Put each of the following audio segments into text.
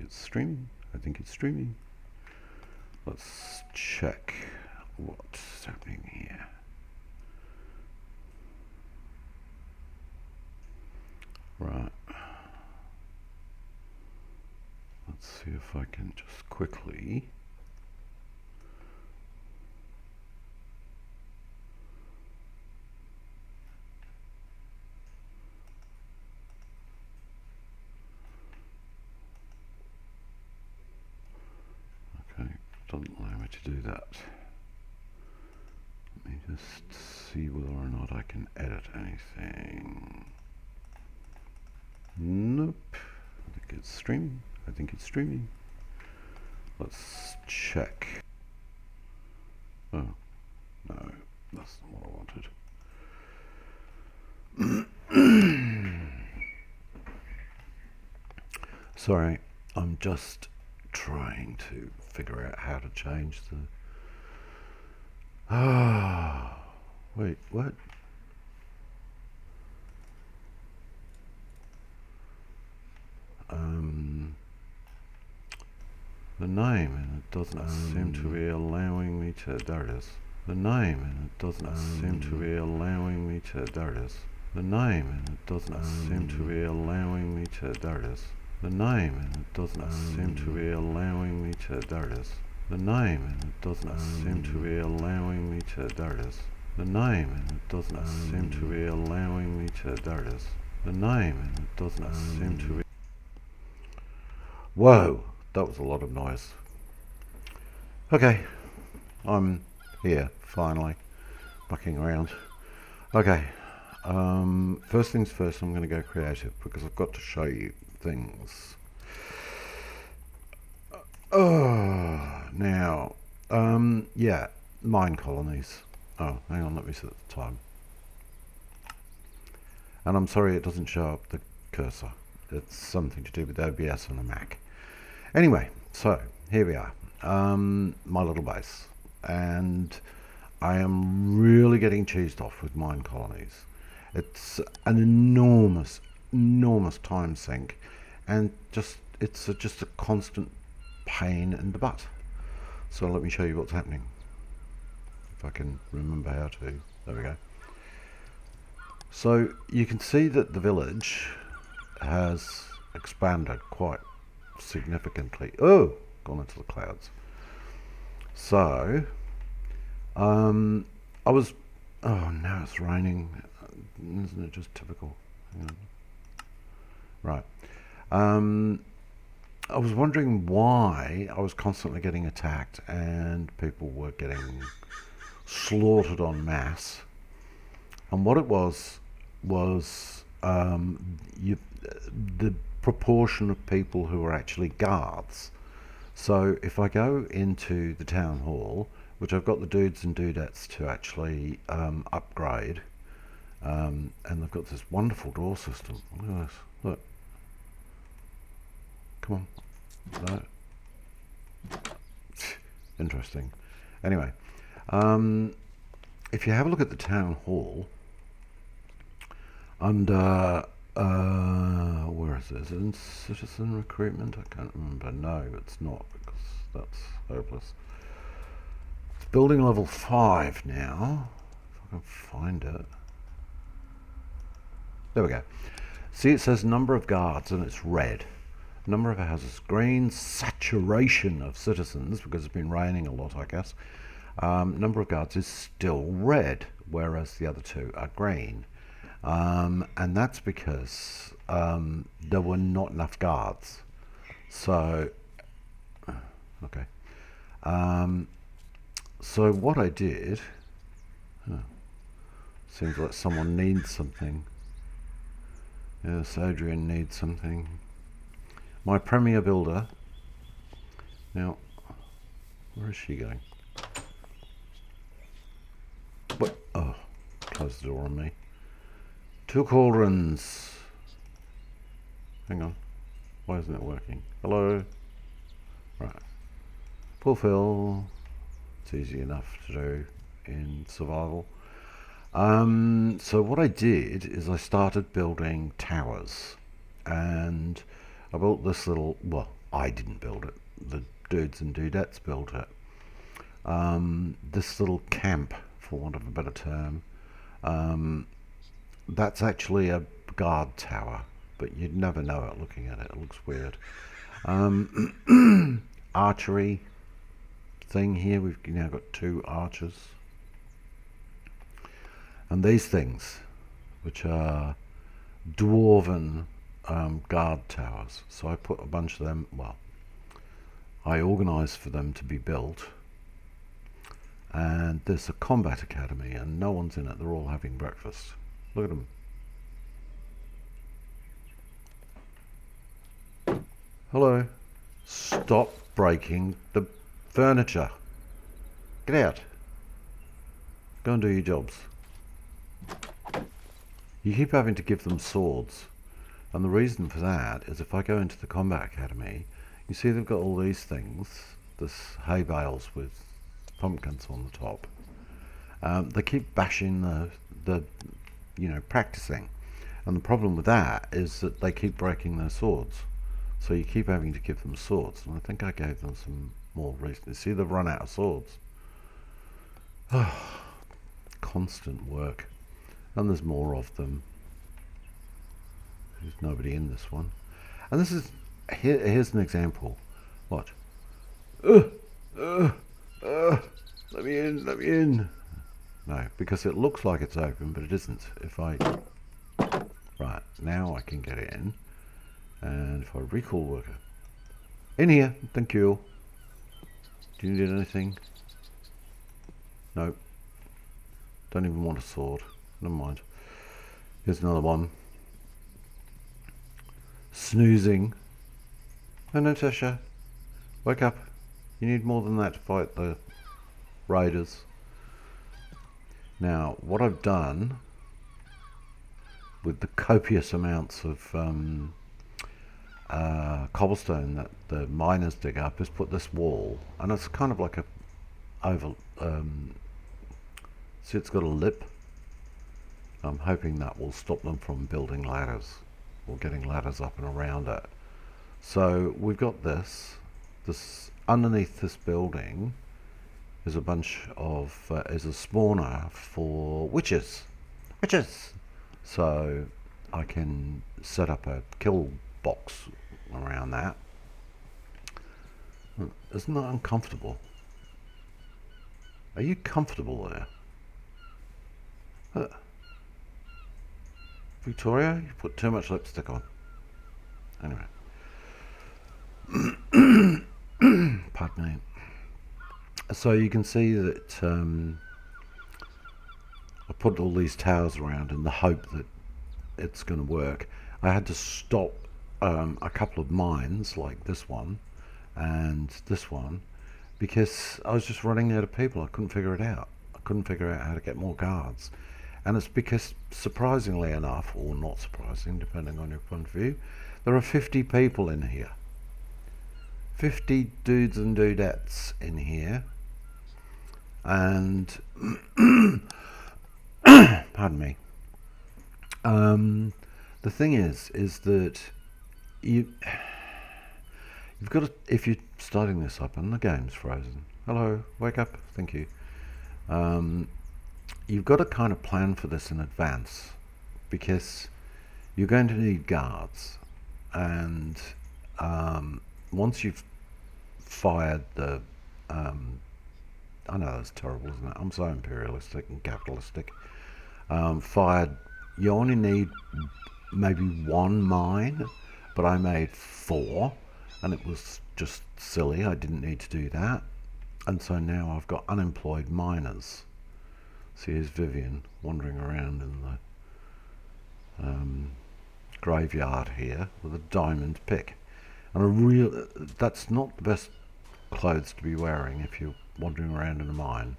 it's streaming. I think it's streaming. Let's check what's happening here. Right. Let's see if I can just quickly doesn't allow me to do that. Let me just see whether or not I can edit anything. Nope. I think it's streaming. I think it's streaming. Let's check. Oh, no, that's not what I wanted. Sorry, I'm just trying to figure out how to change the... wait, what? The name, and it doesn't seem to be allowing me to... There it is. The name, and it doesn't seem to be allowing me to... There it is. The name, and it doesn't seem to be allowing me to... There it is. The name, and it doesn't seem to be allowing me to... There it is. The name, and it doesn't seem to be allowing me to... There it is. The name, and it doesn't seem to be allowing me to... There it is. The name, and it doesn't seem to be... Whoa, that was a lot of noise. Okay, I'm here, finally, mucking around. Okay, first things first, I'm going to go creative because I've got to show you things. Now, yeah, mine colonies. Oh, hang on, let me set the time. And I'm sorry it doesn't show up the cursor. It's something to do with OBS on a Mac. Anyway, so here we are, my little base, and I am really getting cheesed off with mine colonies. It's an enormous time sink, and it's just a constant pain in the butt. So let me show you what's happening, if I can remember how to. There we go. So you can see that the village has expanded quite significantly. Oh, gone into the clouds. So I was... oh, now it's raining. Isn't it just typical? Hang on. Right. I was wondering why I was constantly getting attacked and people were getting slaughtered en masse. And what it was the proportion of people who were actually guards. So if I go into the town hall, which I've got the dudes and dudettes to actually upgrade, and they've got this wonderful door system. Look at this. Look. Come on. No. Interesting. Anyway, if you have a look at the town hall, under where is this? In citizen recruitment? I can't remember. No, it's not, because that's hopeless. It's building level 5 now. If I can find it. There we go. See, it says number of guards and it's red. Number of houses green. Saturation of citizens, because it's been raining a lot, I guess. Number of guards is still red, whereas the other two are green. And that's because there were not enough guards. So, okay. So what I did, seems like someone needs something. Yes, Adrian needs something. My premier builder. Now, where is she going? What? Oh, close the door on me. 2 cauldrons. Hang on. Why isn't it working? Hello? Right. Fulfill. It's easy enough to do in survival. So what I did is I started building towers. And I built this little... well, I didn't build it. The dudes and dudettes built it. This little camp, for want of a better term, that's actually a guard tower, but you'd never know it looking at it. It looks weird. Archery thing here. We've now got 2 archers. And these things, which are dwarven guard towers. So I put a bunch of them, well, I organised for them to be built. And there's a combat academy and no one's in it. They're all having breakfast. Look at them. Hello. Stop breaking the furniture. Get out. Go and do your jobs. You keep having to give them swords. And the reason for that is if I go into the combat academy, you see they've got all these things, this hay bales with pumpkins on the top. They keep bashing the practicing. And the problem with that is that they keep breaking their swords. So you keep having to give them swords. And I think I gave them some more recently. See, they've run out of swords. Constant work. And there's more of them. There's nobody in this one. And this is, here's an example. Watch. Let me in, let me in. No, because it looks like it's open, but it isn't. If I, right, now I can get in. And if I recall worker. In here, thank you. Do you need anything? No. Don't even want a sword. Never mind. Here's another one. Snoozing. Oh, Natasha. Wake up. You need more than that to fight the raiders. Now, what I've done with the copious amounts of cobblestone that the miners dig up is put this wall, and it's kind of like a oval. See, it's got a lip. I'm hoping that will stop them from building ladders or getting ladders up and around it. So we've got this underneath this building is a bunch of is a spawner for witches. So I can set up a kill box around that. Isn't that uncomfortable? Are you comfortable there? Victoria, you put too much lipstick on. Anyway. Pardon me. So you can see that I put all these towers around in the hope that it's going to work. I had to stop a couple of mines like this one and this one because I was just running out of people. I couldn't figure it out. I couldn't figure out how to get more guards. And it's because, surprisingly enough, or not surprising, depending on your point of view, there are 50 people in here. 50 dudes and dudettes in here. And, pardon me. The thing is that you've got to, if you're starting this up and the game's frozen. Hello, wake up, thank you. You've got to kind of plan for this in advance because you're going to need guards, and once you've fired the I know that's terrible, isn't it? I'm so imperialistic and capitalistic. Fired, you only need maybe 1 mine, but I made 4 and it was just silly. I didn't need to do that, and so now I've got unemployed miners. See, here's Vivian wandering around in the graveyard here with a diamond pick. And that's not the best clothes to be wearing if you're wandering around in a mine.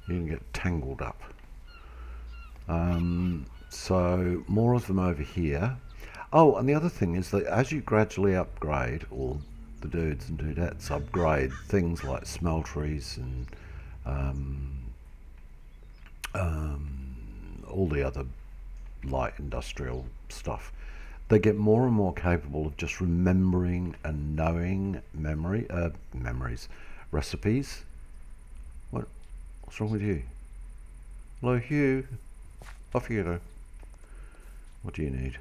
You can get tangled up. So more of them over here. Oh, and the other thing is that as you gradually upgrade, or the dudes and dudettes upgrade things like smelteries and all the other light industrial stuff, they get more and more capable of just remembering and knowing memories, recipes. What's wrong with you? Hello, Hugh. Off you go. What do you need?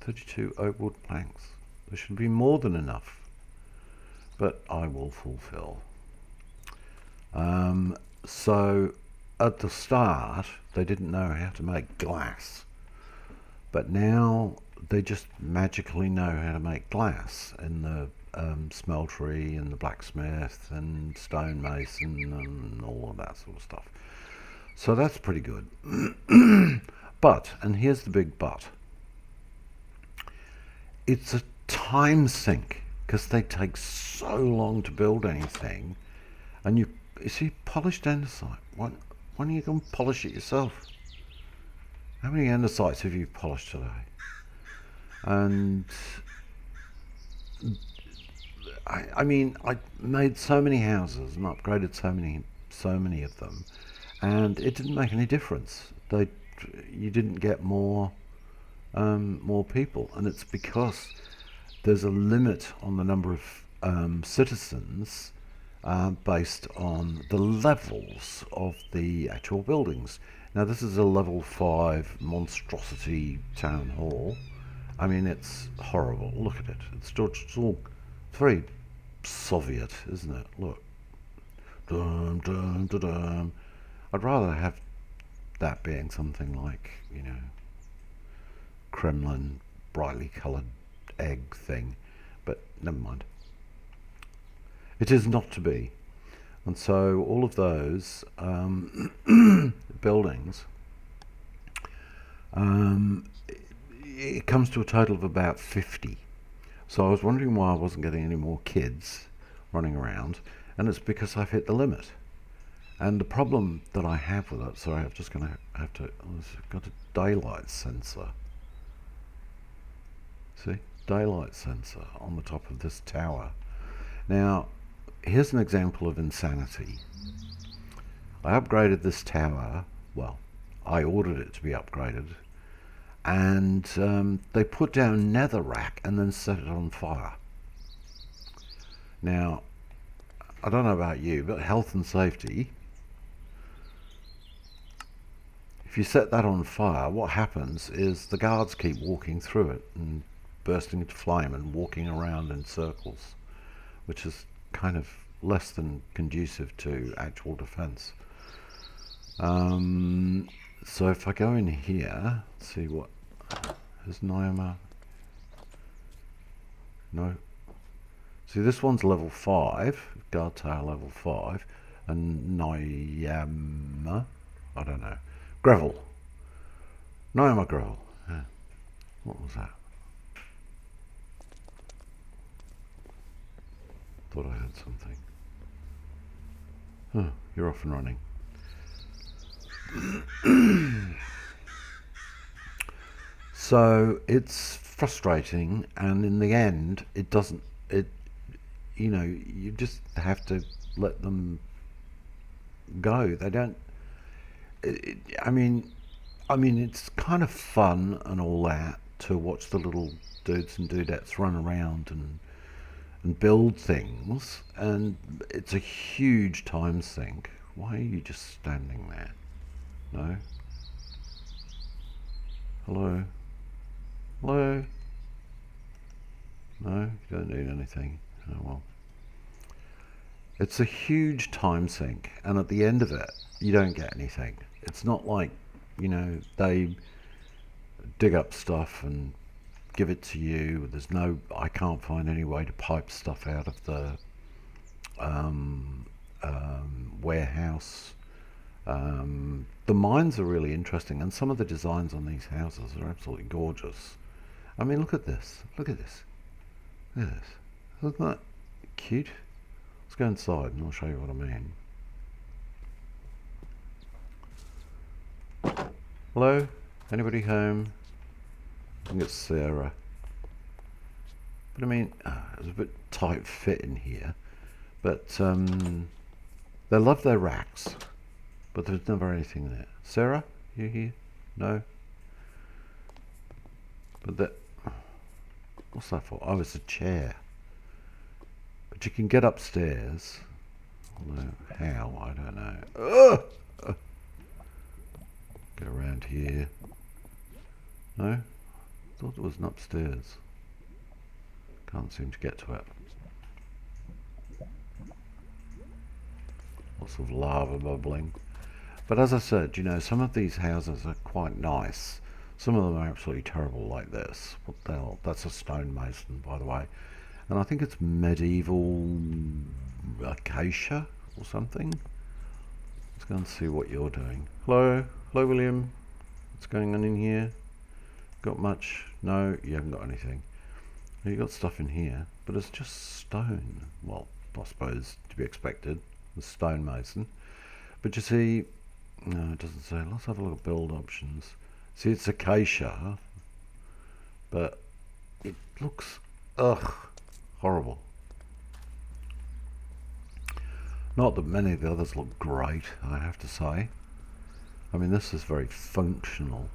32 oak wood planks. There should be more than enough, but I will fulfill. So at the start, they didn't know how to make glass, but now they just magically know how to make glass in the smeltery and the blacksmith and stonemason and all of that sort of stuff. So that's pretty good. But, and here's the big but, it's a time sink because they take so long to build anything. And you see, polished andesite. Why don't you go and polish it yourself? How many andesites have you polished today? And I mean, I made so many houses and upgraded so many of them, and it didn't make any difference. You didn't get more people, and it's because there's a limit on the number of citizens based on the levels of the actual buildings. Now this is a level 5 monstrosity town hall. I mean, it's horrible. Look at it. It's very Soviet, isn't it? Look. Dum, dum, dum, dum. I'd rather have that being something like, Kremlin, brightly coloured egg thing. But never mind. It is not to be. And so all of those buildings, it comes to a total of about 50. So I was wondering why I wasn't getting any more kids running around, and it's because I've hit the limit. And the problem that I have with it, sorry, I'm just going to have to, I've got a daylight sensor. See, daylight sensor on the top of this tower. Now, here's an example of insanity. I upgraded this tower, well, I ordered it to be upgraded, and they put down netherrack and then set it on fire. Now, I don't know about you, but health and safety, if you set that on fire, what happens is the guards keep walking through it and bursting into flame and walking around in circles, which is kind of less than conducive to actual defense. So if I go in here, let's see what is Nyama. No. See, this one's level 5, guard tower level 5, and Nyama, I don't know. Gravel. Nyama gravel. Yeah. What was that? Thought I heard something. Oh, you're off and running. So it's frustrating, and in the end, you just have to let them go. They don't. I mean, it's kind of fun and all that to watch the little dudes and dudettes run around and build things, and it's a huge time sink. Why are you just standing there? No? Hello? Hello? No? You don't need anything. Oh well. It's a huge time sink, and at the end of it, you don't get anything. It's not like, they dig up stuff and give it to you. I can't find any way to pipe stuff out of the warehouse. The mines are really interesting, and some of the designs on these houses are absolutely gorgeous. I mean, look at this. Look at this. Look at this. Isn't that cute? Let's go inside and I'll show you what I mean. Hello? Anybody home? I think it's Sarah. But I mean, it's a bit tight fit in here. But they love their racks. But there's never anything there. Sarah? You here? No? But that... What's that for? Oh, it's a chair. But you can get upstairs. Although how, I don't know. Ugh! Get around here. No? Thought there was an upstairs. Can't seem to get to it. Lots of lava bubbling. But as I said, you know, some of these houses are quite nice. Some of them are absolutely terrible, like this. What the hell? That's a stonemason, by the way. And I think it's medieval acacia or something. Let's go and see what you're doing. Hello? Hello, William? What's going on in here? Got much? No, you haven't got anything. You got stuff in here, but it's just stone. Well, I suppose to be expected. The stonemason. But you see, no, it doesn't say. Let's have a look at build options. See, it's acacia, but it looks, horrible. Not that many of the others look great, I have to say. I mean, this is very functional.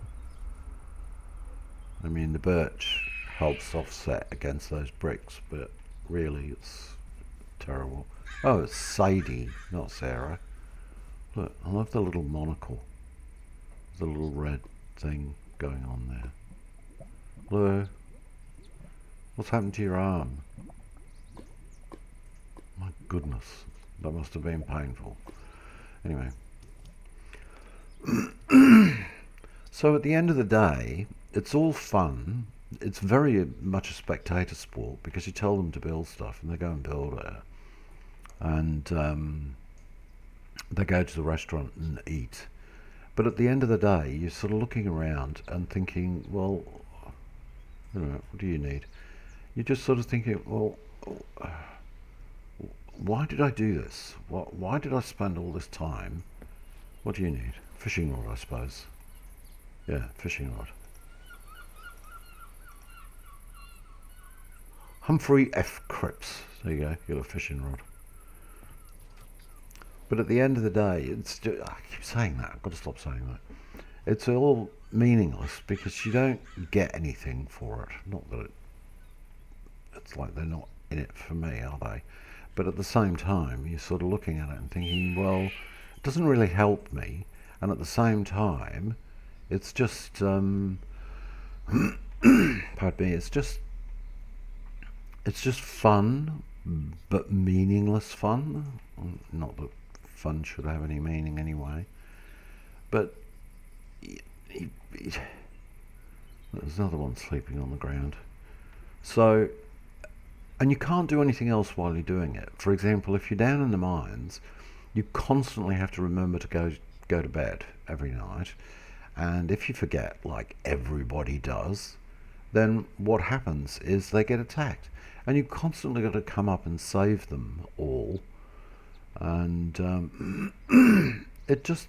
I mean, the birch helps offset against those bricks, but really it's terrible. Oh, it's Sadie, not Sarah. Look, I love the little monocle. The little red thing going on there. Hello? What's happened to your arm? My goodness, that must have been painful. Anyway. So at the end of the day, it's all fun. It's very much a spectator sport because you tell them to build stuff and they go and build it. And they go to the restaurant and eat. But at the end of the day, you're sort of looking around and thinking, well, I don't know, what do you need? You're just sort of thinking, well, why did I do this? Why did I spend all this time? What do you need? Fishing rod, I suppose. Yeah, fishing rod. Humphrey F. Cripps. There you go, you got a fishing rod. But at the end of the day, it's just, I keep saying that, I've got to stop saying that. It's all meaningless because you don't get anything for it. Not that it's like they're not in it for me, are they? But at the same time, you're sort of looking at it and thinking, well, it doesn't really help me. And at the same time, it's just, pardon me, it's just fun, but meaningless fun. Not that fun should have any meaning anyway. But there's another one sleeping on the ground. So, and you can't do anything else while you're doing it. For example, if you're down in the mines, you constantly have to remember to go to bed every night. And if you forget, like everybody does, then what happens is they get attacked. And you constantly got to come up and save them all. And it's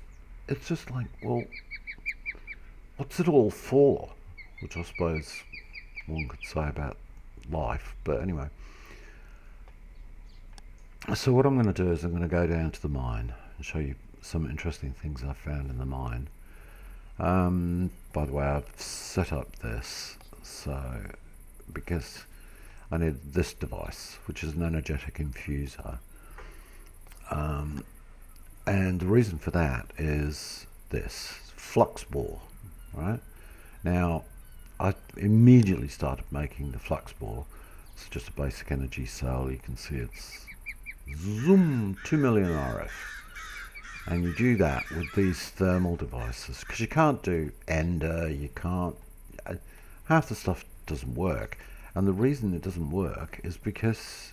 just like, well, what's it all for? Which I suppose one could say about life. But anyway. So what I'm going to do is I'm going to go down to the mine and show you some interesting things I found in the mine. By the way, I've set up this so because I need this device, which is an energetic infuser. And the reason for that is this flux bore, right? Now, I immediately started making the flux bore. It's just a basic energy cell. You can see it's zoom 2 million RF. And you do that with these thermal devices because you can't do Ender, you can't, half the stuff doesn't work. And the reason it doesn't work is because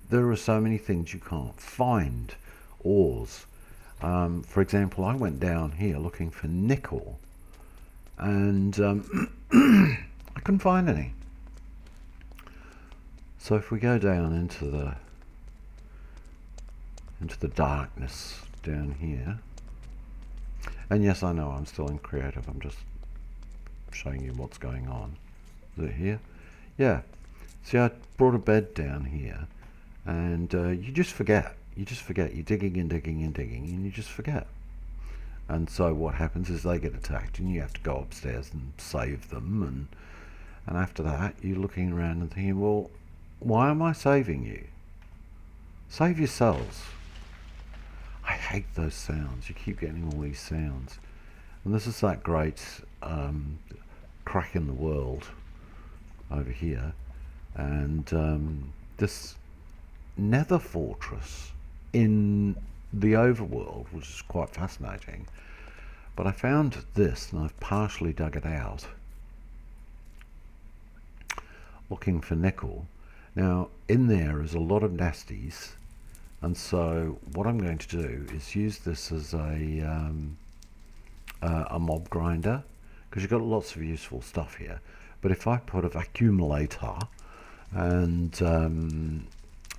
there are so many things you can't find. Ores. For example, I went down here looking for nickel and I couldn't find any. So if we go down into the darkness down here, and yes, I know I'm still in creative, I'm just showing you what's going on. Is it here? Yeah. See, I brought a bed down here and you just forget. You're digging and digging and digging and you just forget. And so what happens is they get attacked and you have to go upstairs and save them, And after that, you're looking around and thinking, well, why am I saving you? Save yourselves. I hate those sounds. You keep getting all these sounds. And this is that great crack in the world over here. And this nether fortress in the overworld, which is quite fascinating. But I found this, and I've partially dug it out, looking for nickel. Now, in there is a lot of nasties, and so what I'm going to do is use this as a mob grinder, because you've got lots of useful stuff here. But if I put a accumulator and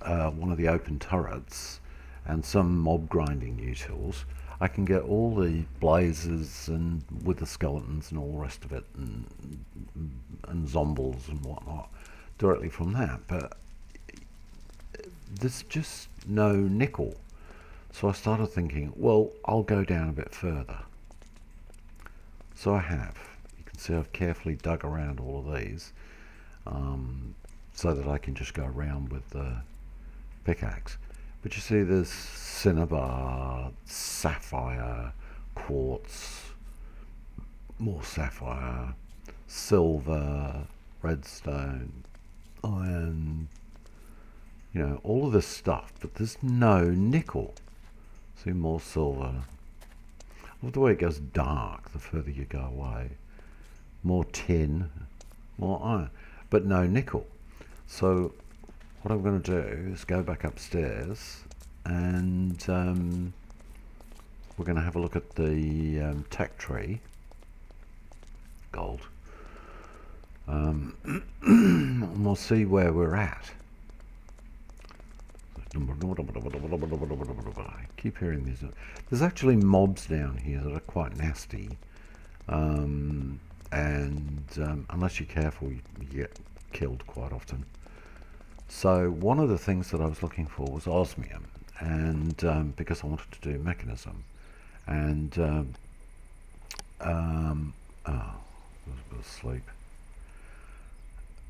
one of the open turrets and some mob grinding utils, I can get all the blazes and with the skeletons and all the rest of it, and zombies and whatnot directly from that. But there's just no nickel. So I started thinking, well, I'll go down a bit further. So I have. You can see I've carefully dug around all of these so that I can just go around with the pickaxe. But you see there's cinnabar, sapphire, quartz, more sapphire, silver, redstone, iron, you know, all of this stuff, but there's no nickel. See, more silver. I love the way it goes dark the further you go away. More tin, more iron, but no nickel. So what I'm going to do is go back upstairs, and we're going to have a look at the tech tree. Gold. And we'll see where we're at. I keep hearing these. There's actually mobs down here that are quite nasty, and unless you're careful, you get killed quite often. So one of the things that I was looking for was osmium, and because I wanted to do mechanism, and oh, I was a bit of sleep.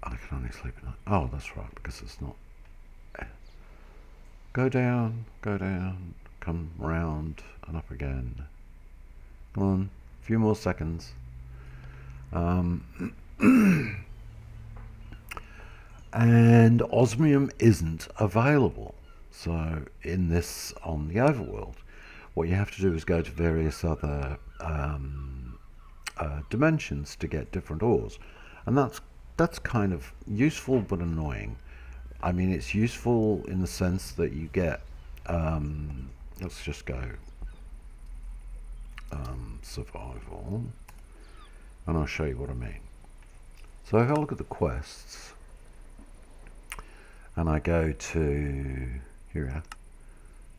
I can only sleep at night. Oh, that's right, because it's not. Go down, come round and up again. Come on, a few more seconds. And osmium isn't available. So in this, on the overworld, what you have to do is go to various other dimensions to get different ores, and that's kind of useful but annoying. I mean, it's useful in the sense that you get, let's just go survival, and I'll show you what I mean. So if I look at the quests, and I go to, here we are,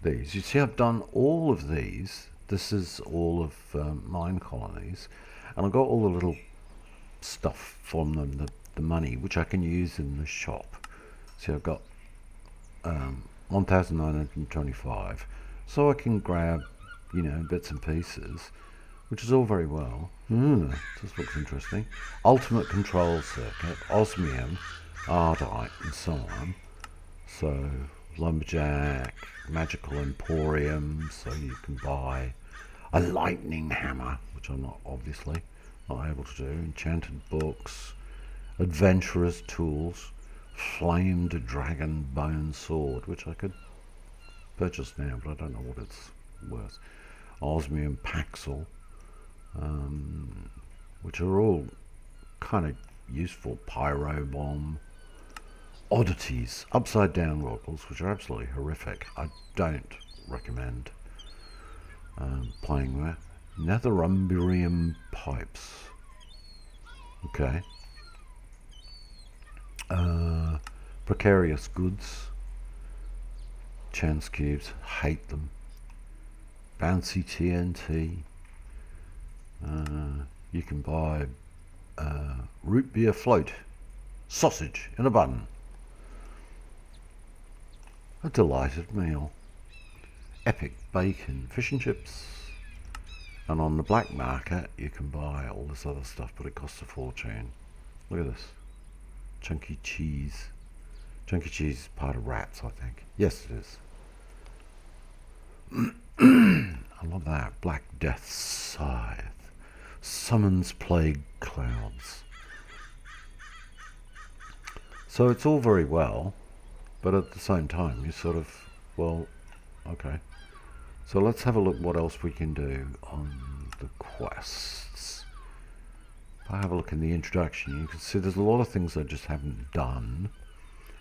these. You see I've done all of these. This is all of mine colonies, and I've got all the little stuff from them, the money, which I can use in the shop. See, I've got 1,925, so I can grab, you know, bits and pieces, which is all very well. This looks interesting. Ultimate control circuit, osmium, ardite, and so on. So lumberjack, magical emporium, so you can buy a lightning hammer, which I'm not obviously not able to do. Enchanted books, adventurer's tools, flamed dragon bone sword, which I could purchase now, but I don't know what it's worth. Osmium paxel, which are all kind of useful. Pyro bomb, oddities, upside down rockles, which are absolutely horrific. I don't recommend playing with. Netherumbrium pipes. Okay. Precarious goods. Chance cubes, hate them. Bouncy TNT. You can buy root beer float. Sausage in a bun. A delighted meal. Epic bacon, fish and chips. And on the black market you can buy all this other stuff, but it costs a fortune. Look at this. Chunky cheese. Chunky cheese is part of rats, I think. Yes, it is. I love that. Black Death Scythe. Summons plague clouds. So it's all very well, but at the same time, you sort of, well, okay. So let's have a look what else we can do on the quests. If I have a look in the introduction, you can see there's a lot of things I just haven't done,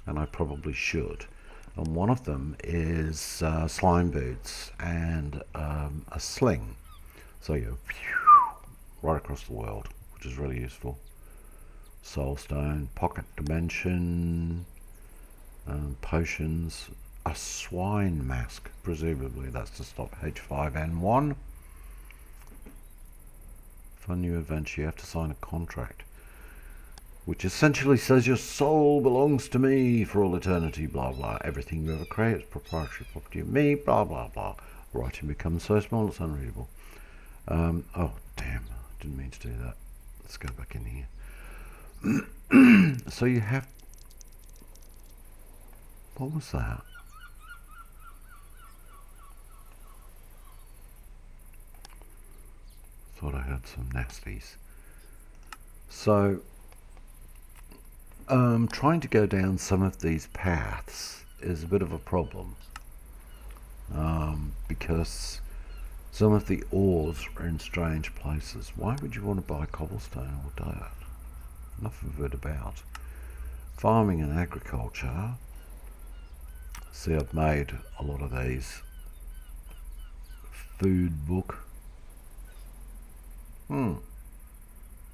and I probably should. And one of them is slime boots and a sling. So you right across the world, which is really useful. Soulstone, pocket dimension, potions, a swine mask, presumably that's to stop H5N1. For a new adventure you have to sign a contract, which essentially says your soul belongs to me for all eternity, blah blah. Everything you ever create is proprietary property of me, blah blah blah. Writing becomes so small it's unreadable. Oh damn, I didn't mean to do that. Let's go back in here. So you have, what was that? Thought I heard some nasties. So trying to go down some of these paths is a bit of a problem, because some of the ores are in strange places. Why would you want to buy cobblestone or dirt? Enough of it about. Farming and agriculture. See, I've made a lot of these. Food book.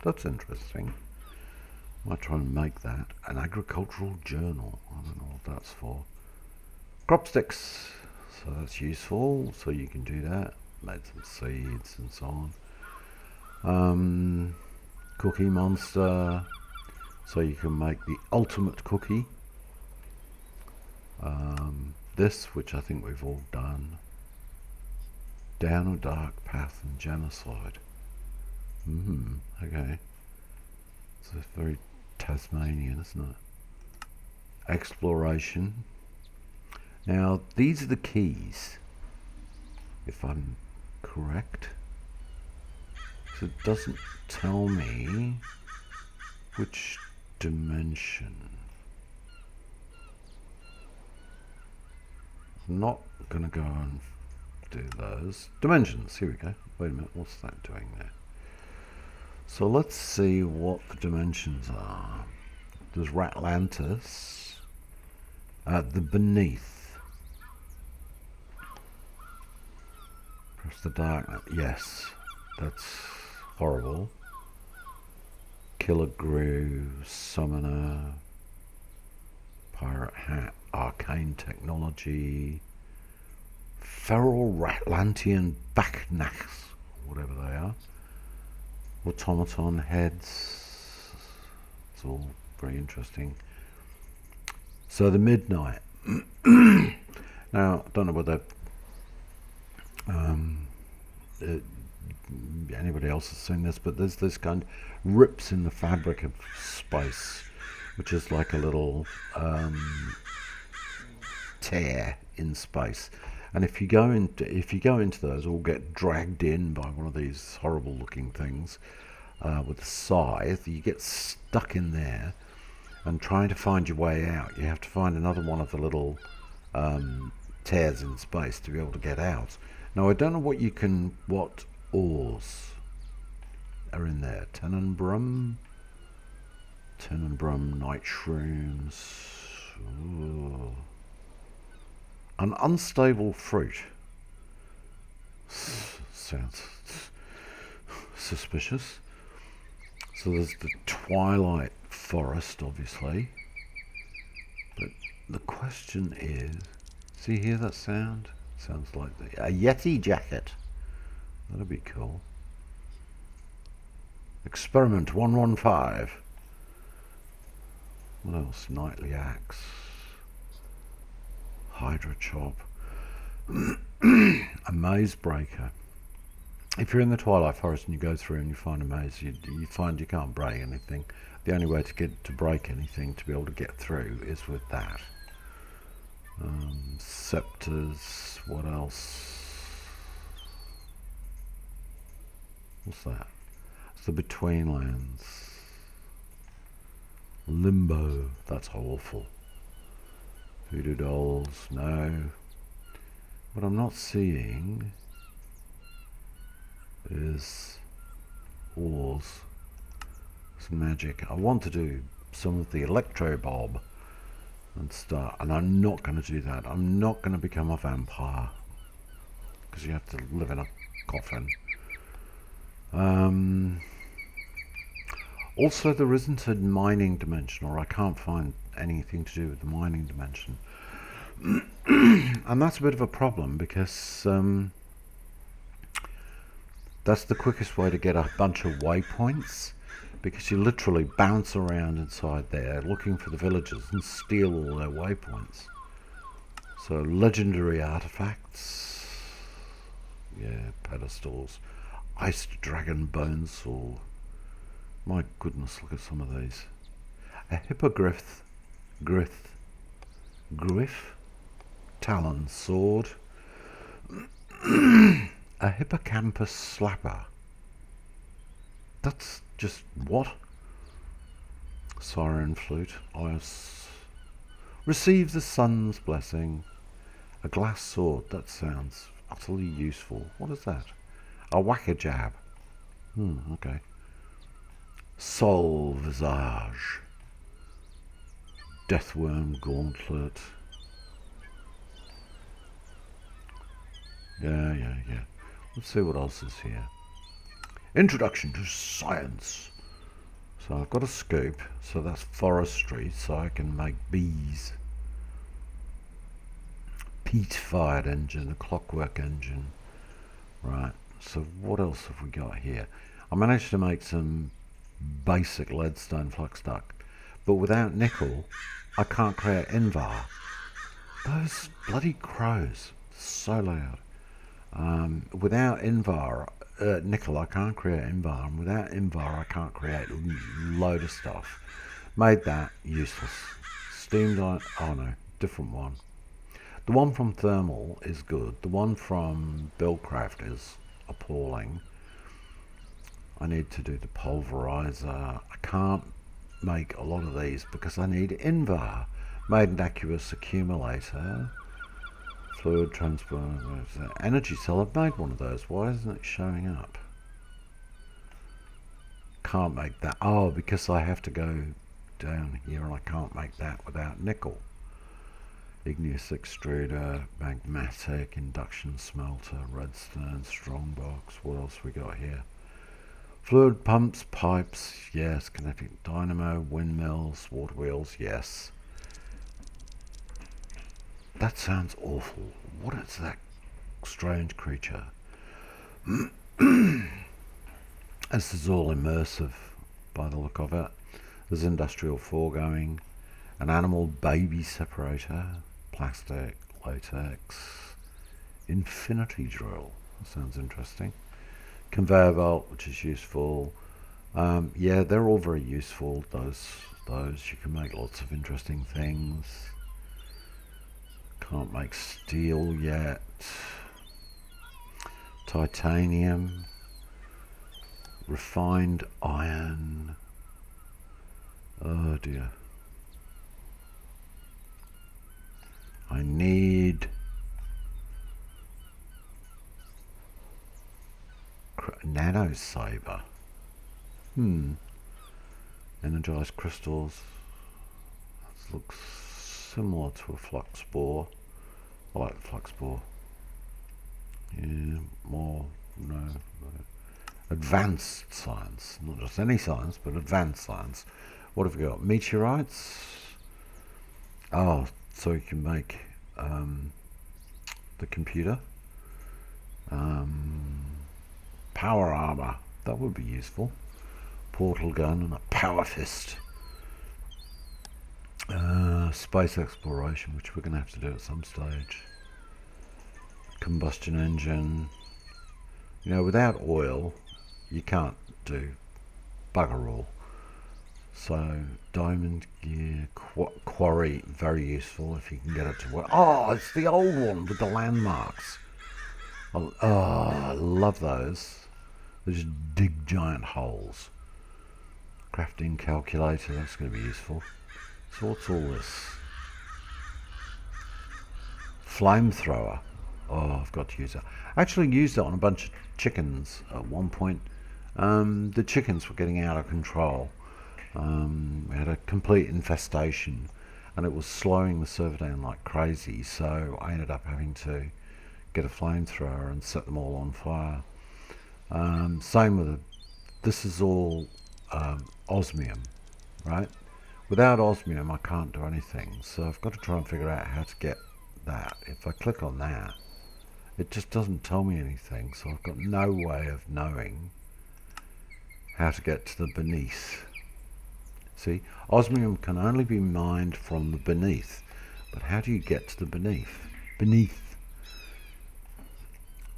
That's interesting. Might try and make that an agricultural journal. I don't know what that's for. Crop sticks. So that's useful. So you can do that. Made some seeds and so on. Cookie monster, so you can make the ultimate cookie. This, which I think we've all done. Down a dark path and genocide. Okay. It's very Tasmanian, isn't it? Exploration. Now, these are the keys, if I'm correct. So it doesn't tell me which dimension. I'm not going to go and do those. Dimensions, here we go. Wait a minute, what's that doing there? So let's see what the dimensions are. There's Ratlantis. The Beneath. Press the dark. Yes, that's horrible. Killer Groove, Summoner, Pirate Hat, Arcane Technology, Feral Ratlantian Backnacks, whatever they are, Automaton Heads. It's all very interesting. So the Midnight. Now, I don't know whether anybody else has seen this, but there's this kind of rips in the fabric of space, which is like a little tear in space. And if you go into those, or get dragged in by one of these horrible looking things with a scythe, you get stuck in there. And trying to find your way out, you have to find another one of the little tears in space to be able to get out. Now I don't know what ores are in there. Tenenbrum, night shrooms. Ooh. An unstable fruit. Sounds suspicious. So there's the Twilight Forest, obviously. But the question is, see, hear that sound? Sounds like a Yeti jacket. That'd be cool. Experiment 115. What else? Nightly Axe. Hydra Chop. A Maze Breaker. if you're in the Twilight Forest and you go through and you find a maze, you find you can't break anything. The only way to break anything, to be able to get through, is with that. Scepters, what else? What's that? It's the Betweenlands. Limbo, that's awful. Voodoo dolls, no. What I'm not seeing is ores. It's magic. I want to do some of the electro bob and start, and I'm not going to do that. I'm not going to become a vampire because you have to live in a coffin. Also, there isn't a mining dimension, or I can't find anything to do with the mining dimension. And that's a bit of a problem because that's the quickest way to get a bunch of waypoints, because you literally bounce around inside there looking for the villagers and steal all their waypoints. So legendary artifacts, yeah, pedestals, iced dragon bone saw. My goodness, look at some of these. A hippogriff, griff, talon sword, a hippocampus slapper. That's just what? Siren flute. Receive the sun's blessing. A glass sword. That sounds utterly useful. What is that? A whack-a-jab. Okay. Soul visage. Deathworm gauntlet. Yeah. Let's see what else is here. Introduction to science. So I've got a scoop, so that's forestry, so I can make bees. Peat-fired engine, a clockwork engine. Right, so what else have we got here? I managed to make some basic leadstone flux duct, but without nickel, I can't create Invar. Those bloody crows, so loud. Without Invar, nickel, I can't create Invar, and without Invar, I can't create a load of stuff. Made that useless. Steamed iron, oh no, different one. The one from Thermal is good. The one from Buildcraft is appalling. I need to do the pulverizer. I can't make a lot of these because I need Invar. Made an aqueous accumulator. Fluid transport, energy cell. I've made one of those. Why isn't it showing up? Can't make that. Oh, because I have to go down here and I can't make that without nickel. Igneous extruder, magmatic, induction smelter, redstone, strongbox. What else we got here? Fluid pumps, pipes, yes. Kinetic dynamo, windmills, water wheels, yes. That sounds awful. What is that strange creature? This is all immersive by the look of it. There's industrial foregoing, an animal baby separator, plastic, latex, infinity drill. That sounds interesting. Conveyor belt, which is useful. Yeah, they're all very useful. Those you can make lots of interesting things. Can't make steel yet. Titanium. Refined iron. Oh dear. I need nano saber. Energized crystals. This looks similar to a flux spore. I like the flux spore. Yeah, more, no. Advanced science. Not just any science, but advanced science. What have we got? Meteorites. Oh, so you can make the computer. Power armor. That would be useful. Portal gun and a power fist. Space exploration, which we're going to have to do at some stage. Combustion engine. You know, without oil, you can't do bugger all. So diamond gear, quarry, very useful if you can get it to work. Oh, it's the old one with the landmarks. Oh, I love those. They just dig giant holes. Crafting calculator, that's going to be useful. So what's all this? Flamethrower. Oh, I've got to use it. I actually used it on a bunch of chickens at one point. The chickens were getting out of control. We had a complete infestation and it was slowing the server down like crazy, so I ended up having to get a flamethrower and set them all on fire. Same with this is all osmium, right? Without osmium I can't do anything, so I've got to try and figure out how to get that. If I click on that, it just doesn't tell me anything, so I've got no way of knowing how to get to the beneath. See, osmium can only be mined from the beneath, but how do you get to the beneath?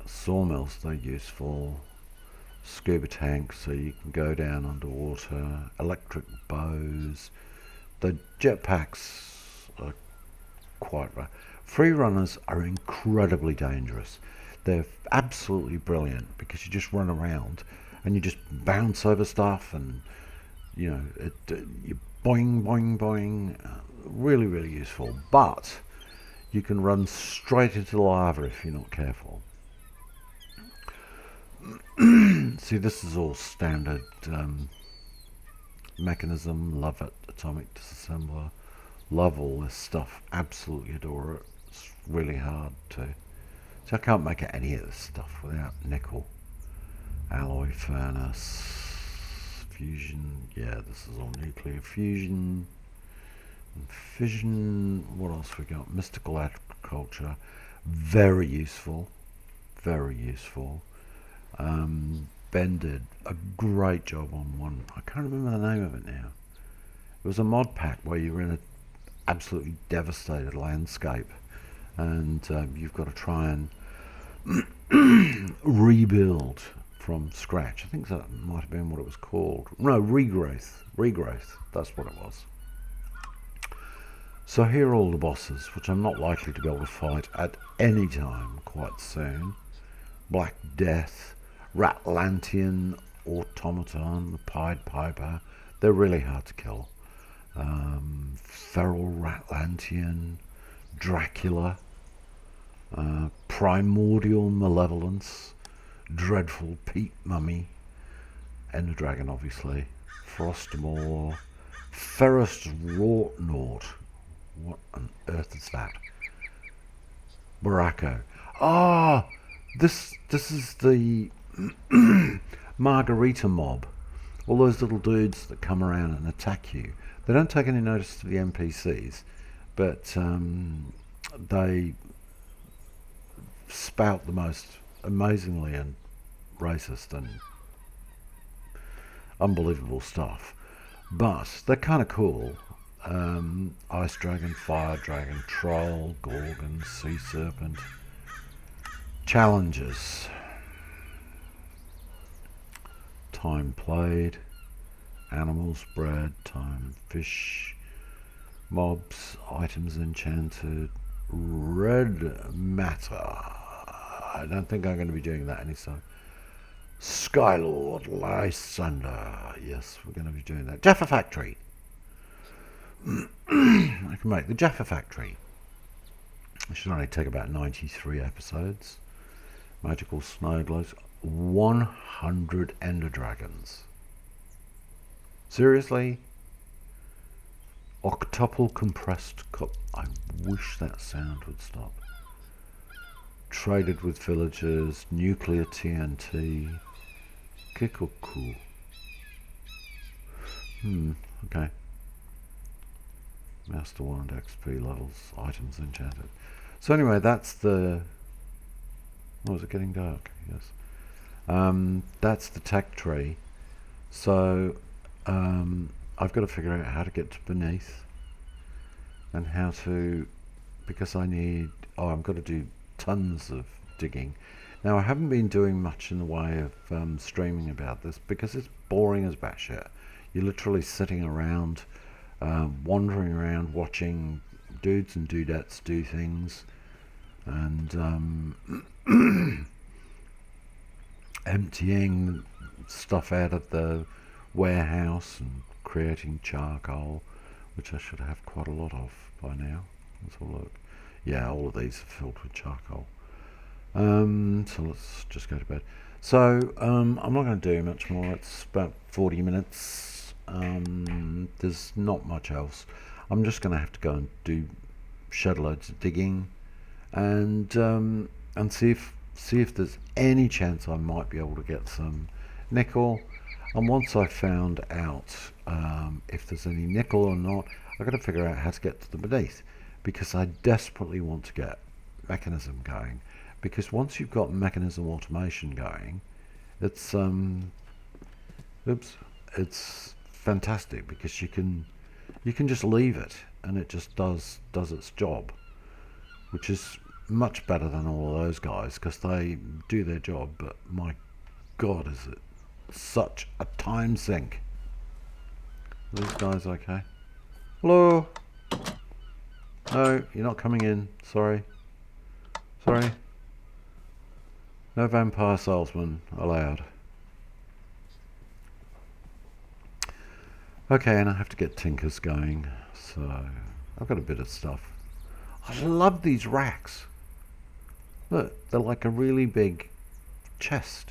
Sawmills, they're useful. Scuba tanks, so you can go down underwater. Electric bows. The jetpacks are quite right. Free runners are incredibly dangerous. They're absolutely brilliant because you just run around and you just bounce over stuff, and you know, you boing, boing, boing. Really, really useful. But you can run straight into lava if you're not careful. See, this is all standard mechanism. Love it. Atomic disassembler. Love all this stuff. Absolutely adore it. It's really hard to. So I can't make any of this stuff without nickel. Alloy furnace. Fusion. Yeah, this is all nuclear fusion. And fission. What else we got? Mystical agriculture. Very useful. Very useful. Ben did a great job on one. I can't remember the name of it now. It was a mod pack where you were in an absolutely devastated landscape, and you've got to try and rebuild from scratch. I think that might have been what it was called. No, regrowth. Regrowth. That's what it was. So here are all the bosses, which I'm not likely to be able to fight at any time quite soon. Black Death. Ratlantian, Automaton, the Pied Piper, they're really hard to kill. Feral Ratlantian, Dracula, Primordial Malevolence, Dreadful Peat Mummy, Ender Dragon obviously, Frostmore, Ferrous Rortnaut, what on earth is that? Baracco. Ah, this is the Margarita mob. All those little dudes that come around and attack you. They don't take any notice to the NPCs, but they spout the most amazingly and racist and unbelievable stuff. But they're kind of cool. Ice Dragon, Fire Dragon, Troll, Gorgon, Sea Serpent. Challenges. Time played, animals bred, time fish, mobs, items enchanted, red matter. I don't think I'm going to be doing that any so. Skylord, Lysander. Yes, we're going to be doing that. Jaffa Factory. I can make the Jaffa Factory. It should only take about 93 episodes. Magical snow globes. 100 Ender Dragons. Seriously? Octuple compressed cup. I wish that sound would stop. Traded with villagers. Nuclear TNT. Kikoku. Okay. Master Wand XP levels. Items enchanted. So anyway, that's the... Oh, is it getting dark? Yes. That's the tech tree. So I've got to figure out how to get to beneath and how to, because I need, I've got to do tons of digging. Now, I haven't been doing much in the way of streaming about this because it's boring as batshit. You're literally sitting around, wandering around, watching dudes and dudettes do things, and emptying stuff out of the warehouse and creating charcoal, which I should have quite a lot of by now. Let's have a look. Yeah, all of these are filled with charcoal. So let's just go to bed. So I'm not going to do much more. It's about 40 minutes. There's not much else. I'm just going to have to go and do shed loads of digging, and see if there's any chance I might be able to get some nickel. And once I've found out if there's any nickel or not, I've got to figure out how to get to the beneath, because I desperately want to get mechanism going. Because once you've got mechanism automation going, it's it's fantastic, because you can just leave it and it just does its job, which is much better than all of those guys, because they do their job, but my god, is it such a time sink. Are these guys okay? Hello? No, you're not coming in. Sorry. No vampire salesman allowed. Okay, and I have to get Tinkers going, so I've got a bit of stuff. I love these racks. Look, they're like a really big chest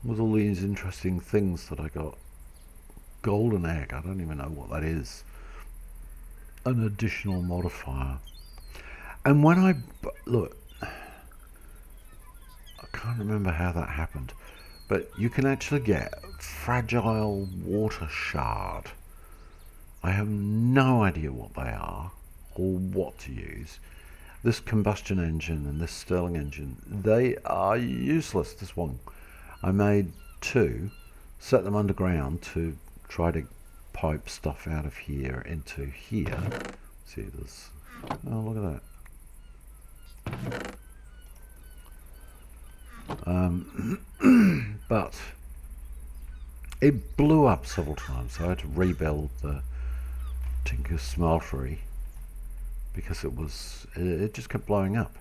with all these interesting things that I got. Golden egg, I don't even know what that is. An additional modifier. And when I look, I can't remember how that happened, but you can actually get fragile water shard. I have no idea what they are or what to use. This combustion engine and this Stirling engine, they are useless. This one, I made two, set them underground to try to pipe stuff out of here into here. See, there's, oh, look at that. But it blew up several times, so I had to rebuild the Tinker Smeltery, because it just kept blowing up.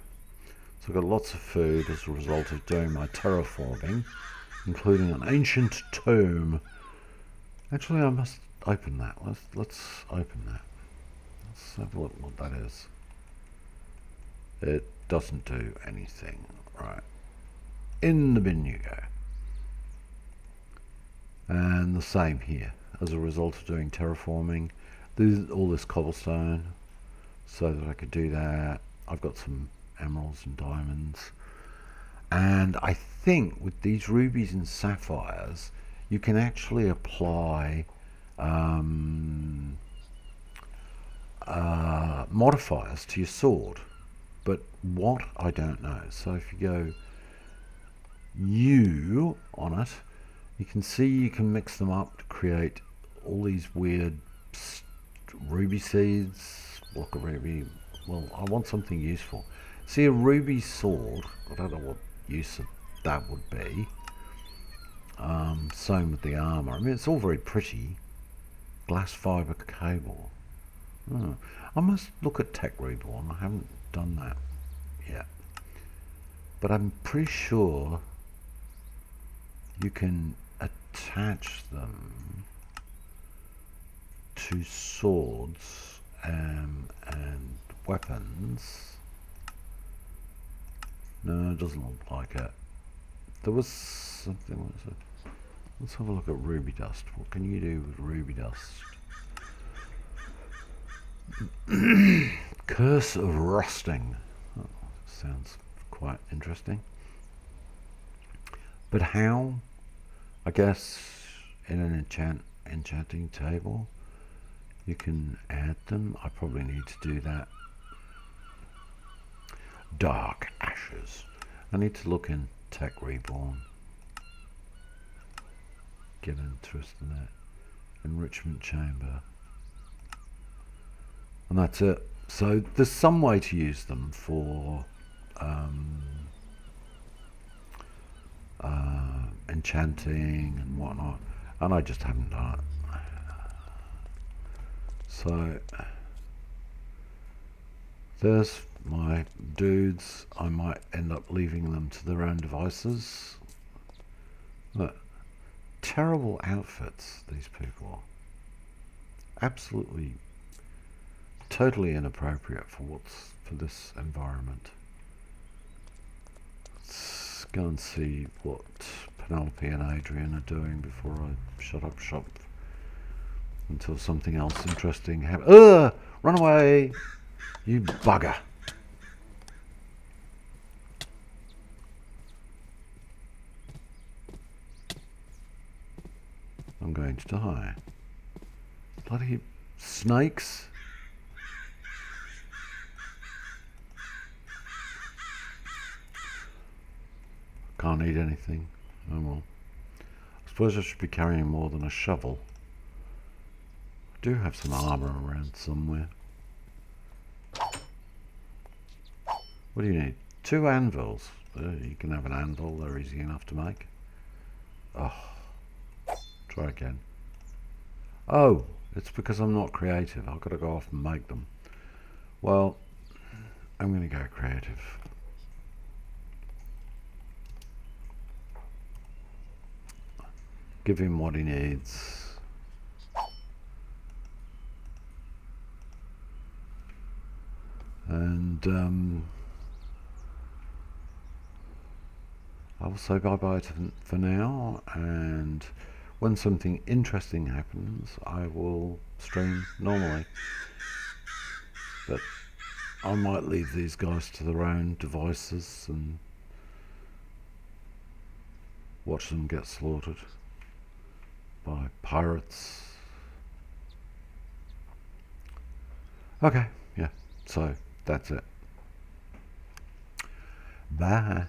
So I got lots of food as a result of doing my terraforming, including an ancient tomb. Actually, I must open that. Let's open that. Let's have a look what that is. It doesn't do anything. Right. In the bin you go. And the same here. As a result of doing terraforming, there's all this cobblestone, so that I could do that. I've got some emeralds and diamonds. And I think with these rubies and sapphires, you can actually apply modifiers to your sword. But what, I don't know. So if you go U on it, you can see you can mix them up to create all these weird ruby seeds, block of ruby. Well, I want something useful. See, a ruby sword, I don't know what use of that would be. Same with the armor. I mean, it's all very pretty. Glass fiber cable. Oh, I must look at Tech Reborn. I haven't done that yet. But I'm pretty sure you can attach them to swords and weapons. No, it doesn't look like it. There was something, what is it? Let's have a look at ruby dust. What can you do with ruby dust? Curse of rusting. Oh, sounds quite interesting. But how? I guess in an enchanting table you can add them. I probably need to do that. Dark ashes. I need to look in Tech Reborn. Get interest in that. Enrichment chamber. And that's it. So there's some way to use them for enchanting and whatnot, and I just haven't done it. So there's my dudes. I might end up leaving them to their own devices. Look, terrible outfits these people. Absolutely, totally inappropriate for this environment. Let's go and see what Penelope and Adrian are doing before I shut up shop until something else interesting happens. Ugh! Run away! You bugger! I'm going to die. Bloody snakes! Can't eat anything. Oh well. I suppose I should be carrying more than a shovel. I do have some armour around somewhere. What do you need? 2 anvils. You can have an anvil, they're easy enough to make. Oh, try again. Oh, it's because I'm not creative. I've got to go off and make them. Well, I'm going to go creative. Give him what he needs. And I will say bye-bye for now, and when something interesting happens, I will stream normally. But I might leave these guys to their own devices and watch them get slaughtered by pirates. Okay, yeah, so that's it. Bye.